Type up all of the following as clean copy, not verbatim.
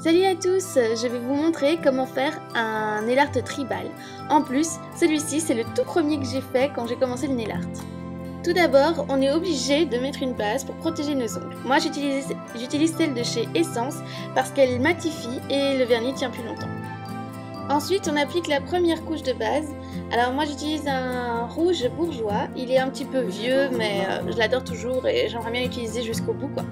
Salut à tous, je vais vous montrer comment faire un nail art tribal. En plus, celui-ci c'est le tout premier que j'ai fait quand j'ai commencé le nail art. Tout d'abord, on est obligé de mettre une base pour protéger nos ongles. Moi j'utilise celle de chez Essence parce qu'elle matifie et le vernis tient plus longtemps. Ensuite, on applique la première couche de base. Alors moi j'utilise un rouge bourgeois, il est un petit peu vieux mais je l'adore toujours et j'aimerais bien l'utiliser jusqu'au bout quoi.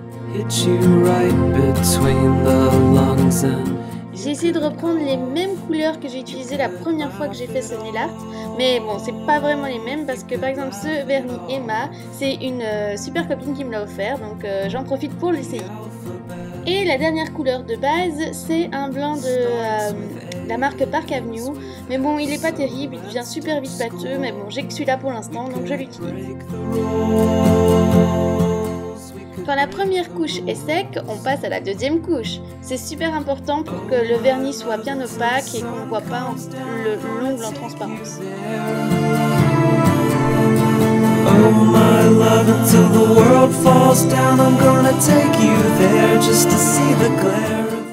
J'ai essayé de reprendre les mêmes couleurs que j'ai utilisées la première fois que j'ai fait ce nail art, mais bon, c'est pas vraiment les mêmes parce que par exemple ce vernis Emma, c'est une super copine qui me l'a offert, donc j'en profite pour l'essayer. Et la dernière couleur de base, c'est un blanc de la marque Park Avenue, mais bon, il est pas terrible, il devient super vite pâteux, mais bon, j'ai que celui-là pour l'instant, donc je l'utilise. Quand la première couche est sec, on passe à la deuxième couche. C'est super important pour que le vernis soit bien opaque et qu'on ne voit pas l'ongle en transparence.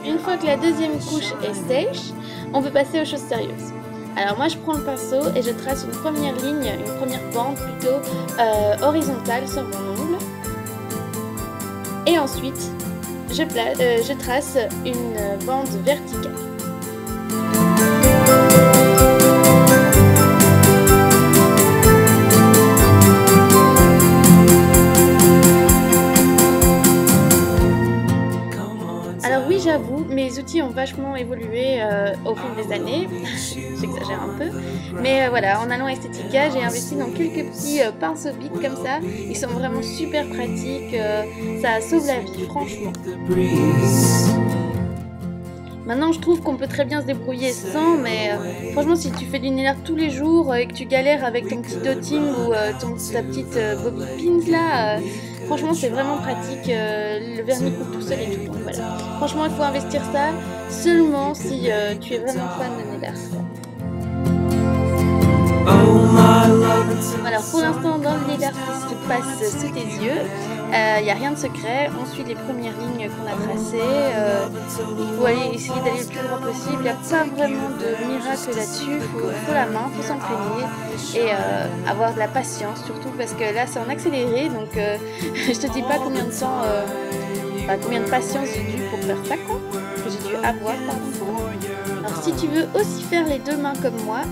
Une fois que la deuxième couche est sèche, on peut passer aux choses sérieuses. Alors moi je prends le pinceau et je trace une première ligne, une première bande plutôt horizontale sur mon ongle. Et ensuite, je trace une bande verticale. Alors oui, j'avoue, mes outils ont vachement évolué au fil des années, j'exagère un peu, mais voilà, en allant à Estetica, j'ai investi dans quelques petits pinceaux bic comme ça, ils sont vraiment super pratiques, ça sauve la vie, franchement. Maintenant, je trouve qu'on peut très bien se débrouiller sans, mais franchement, si tu fais du nail art tous les jours et que tu galères avec ton petit dotting ou ta petite bobby pins là, franchement, c'est vraiment pratique. Le vernis coule tout seul et tout. Donc voilà. Franchement, il faut investir ça seulement si tu es vraiment fan de nail art. Alors pour l'instant, dans le nail art qui se passe sous tes yeux, il n'y a rien de secret, on suit les premières lignes qu'on a tracées, il faut essayer d'aller le plus droit possible, il n'y a pas vraiment de miracle là-dessus, il faut la main, il faut s'entraîner et avoir de la patience surtout parce que là c'est en accéléré, donc je te dis pas combien de temps, combien de patience j'ai dû pour faire ça quoi, que j'ai dû avoir pardon. Alors si tu veux aussi faire les deux mains comme moi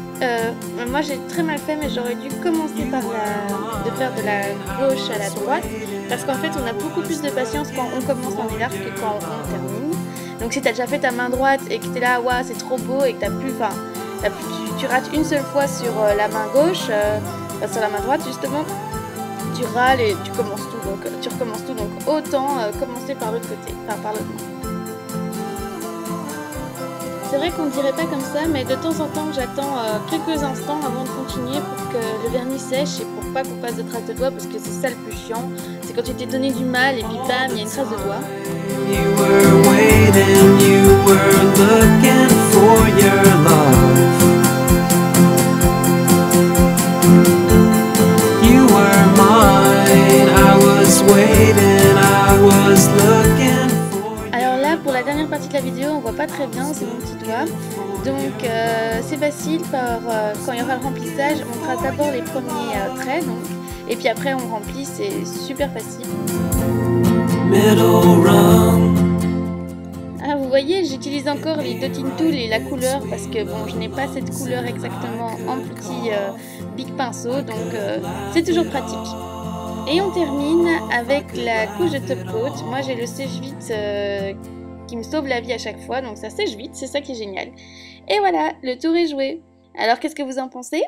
j'ai très mal fait mais j'aurais dû commencer par de faire de la gauche à la droite parce qu'en fait on a beaucoup plus de patience quand on commence en nail art que quand on termine. Donc si tu as déjà fait ta main droite et que tu es là, waouh c'est trop beau et que tu rates une seule fois sur la main gauche, sur la main droite justement, tu râles et tu recommences tout, donc autant commencer par l'autre côté, enfin par l'autre main. C'est vrai qu'on ne dirait pas comme ça, mais de temps en temps j'attends quelques instants avant de continuer pour que le vernis sèche et pour pas qu'on fasse de traces de doigts parce que c'est ça le plus chiant. C'est quand tu t'es donné du mal et puis bam, il y a une trace de doigt. Pour la dernière partie de la vidéo, on voit pas très bien, c'est mon petit doigt. Donc c'est facile, quand il y aura le remplissage, on trace d'abord les premiers traits, et puis après on remplit, c'est super facile. Ah, vous voyez, j'utilise encore les dotting tools et la couleur parce que bon, je n'ai pas cette couleur exactement en petit big pinceau, donc c'est toujours pratique. Et on termine avec la couche de top coat. Moi j'ai le sèche-vite qui me sauve la vie à chaque fois, donc ça sèche vite, c'est ça qui est génial. Et voilà, le tour est joué. Alors qu'est-ce que vous en pensez ?